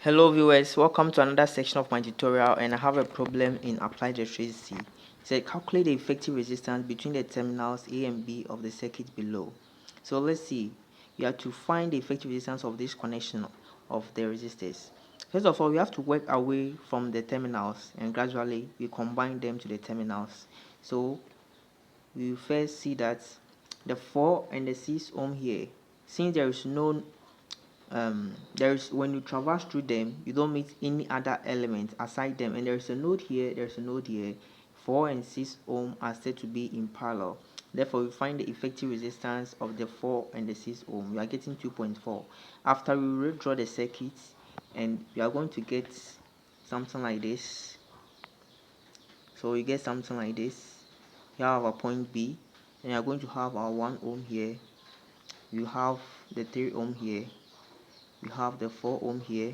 Hello viewers, welcome to another section of my tutorial, and I have a problem in applied electricity. It said calculate the effective resistance between the terminals A and B of the circuit below. So let's see, we have to find the effective resistance of this connection of the resistors. First of all, we have to work away from the terminals and gradually we combine them to the terminals. So we first see that the 4 and the 6 ohm here, since there is no when you traverse through them, you don't meet any other element aside them, and there's a node here, there's a node here. 4 and 6 ohm are said to be in parallel. Therefore, we find the effective resistance of the 4 and the 6 ohm. We are getting 2.4. After we redraw the circuit, and we are going to get something like this. So we get something like this. Here have a point B, and you are going to have our 1 ohm here. You have the 3 ohm here. We have the 4 ohm here,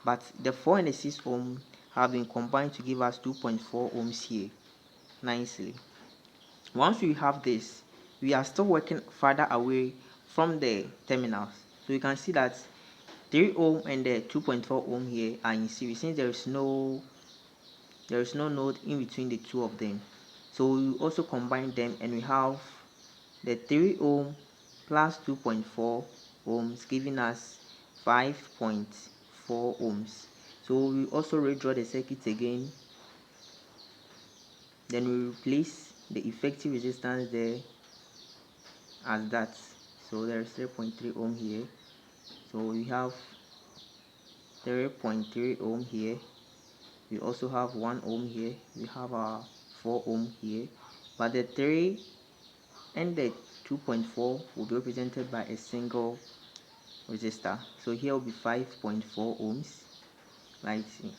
but the 4 and the 6 ohm have been combined to give us 2.4 ohms here nicely. Once we have this, we are still working further away from the terminals, so you can see that 3 ohm and the 2.4 ohm here are in series, since there is no node in between the two of them. So we also combine them, and we have the 3 ohm plus 2.4 ohms giving us 5.4 ohms. So we also redraw the circuit again, then we replace the effective resistance there as that. So there is 3.3 ohm here, so we have 3.3 ohm here. We also have 1 ohm here. We have our 4 ohm here, but the 3 and the 2.4 will be represented by a single resistor. So here will be 5.4 ohms, like see.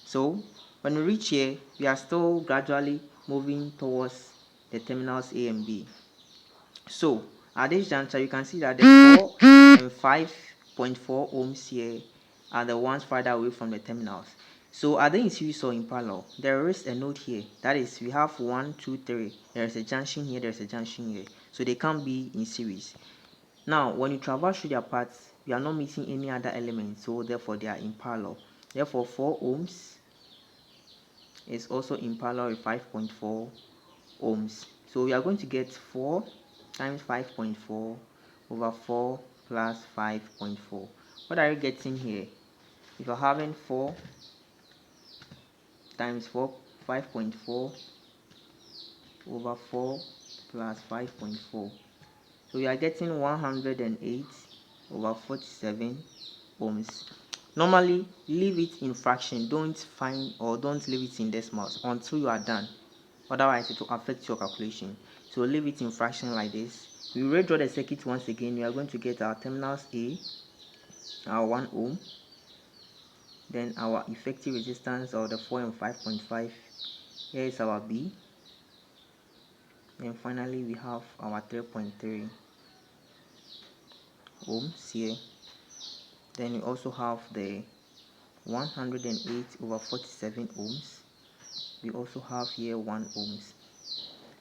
So when we reach here, we are still gradually moving towards the terminals A and B. So at this juncture, you can see that the 4 and 5.4 ohms here are the ones farther away from the terminals. So are they in series or in parallel? There is a node here. That is, we have 1, 2, 3. There is a junction here, there is a junction here. So they can't be in series. Now, when you traverse through their paths, we are not meeting any other element, so therefore they are in parallel. Therefore, 4 ohms is also in parallel with 5.4 ohms. So we are going to get 4 times 5.4 over 4 plus 5.4. What are you getting here? If you're having 4 times 4, 5.4 over 4 plus 5.4. So we are getting 108 over 47 ohms. Normally, leave it in fraction. Don't leave it in decimals until you are done. Otherwise, it will affect your calculation. So leave it in fraction like this. We redraw the circuit once again. We are going to get our terminals A, our 1 ohm, then our effective resistance of the 4 and 5.5. Here is our B. Then finally, we have our 3.3 ohms here. Then we also have the 108 over 47 ohms. We also have here 1 ohms.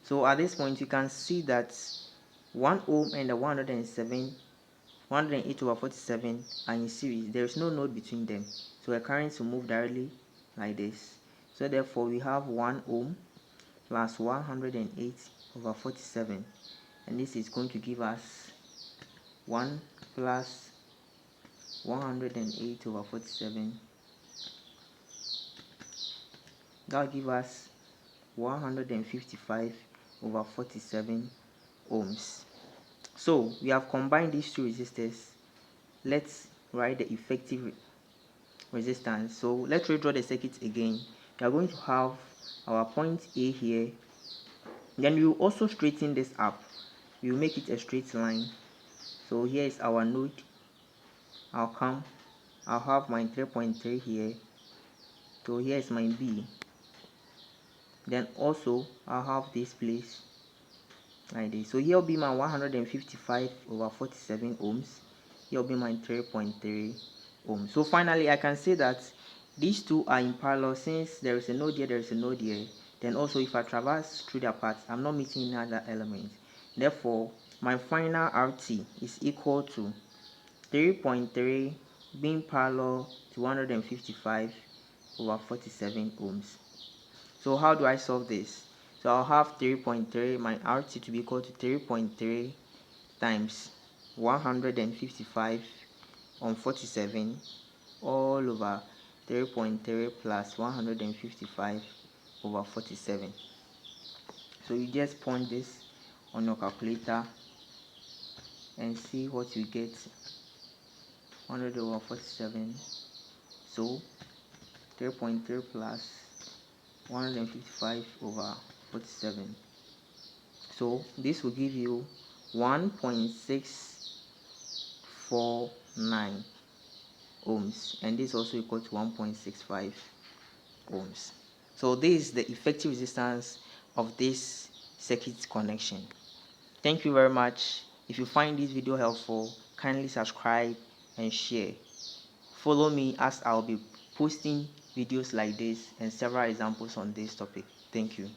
So at this point, you can see that 1 ohm and the 108 over 47 are in series. There is no node between them, so the currents will move directly like this. So therefore, we have 1 ohm plus 108 over 47, and this is going to give us 1 plus 108 over 47. That will give us 155 over 47 ohms. So we have combined these two resistors. Let's write the effective resistance. So let's redraw the circuit again. We are going to have our point A here. Then we will also straighten this up. We will make it a straight line. So here is our node. I'll have my 3.3 here. So here is my B. Then also I'll have this place like this. So here will be my 155 over 47 ohms. Here will be my 3.3 ohms. So finally I can say that these two are in parallel, since there is a node here, there is a node here. Then also if I traverse through their paths, I'm not meeting another element. Therefore, my final RT is equal to 3.3 being parallel to 155 over 47 ohms. So how do I solve this? So I'll have 3.3, my RT to be equal to 3.3 times 155 on 47 all over 3.3 plus 155 over 47. So you just point this on your calculator and see what you get. 100 over 47, so 3.3 plus 155 over 47. So this will give you 1.649 ohms, and this is also equal to 1.65 ohms. So this is the effective resistance of this circuit connection. Thank you very much. If you find this video helpful, kindly subscribe and share. Follow me as I'll be posting videos like this and several examples on this topic. Thank you.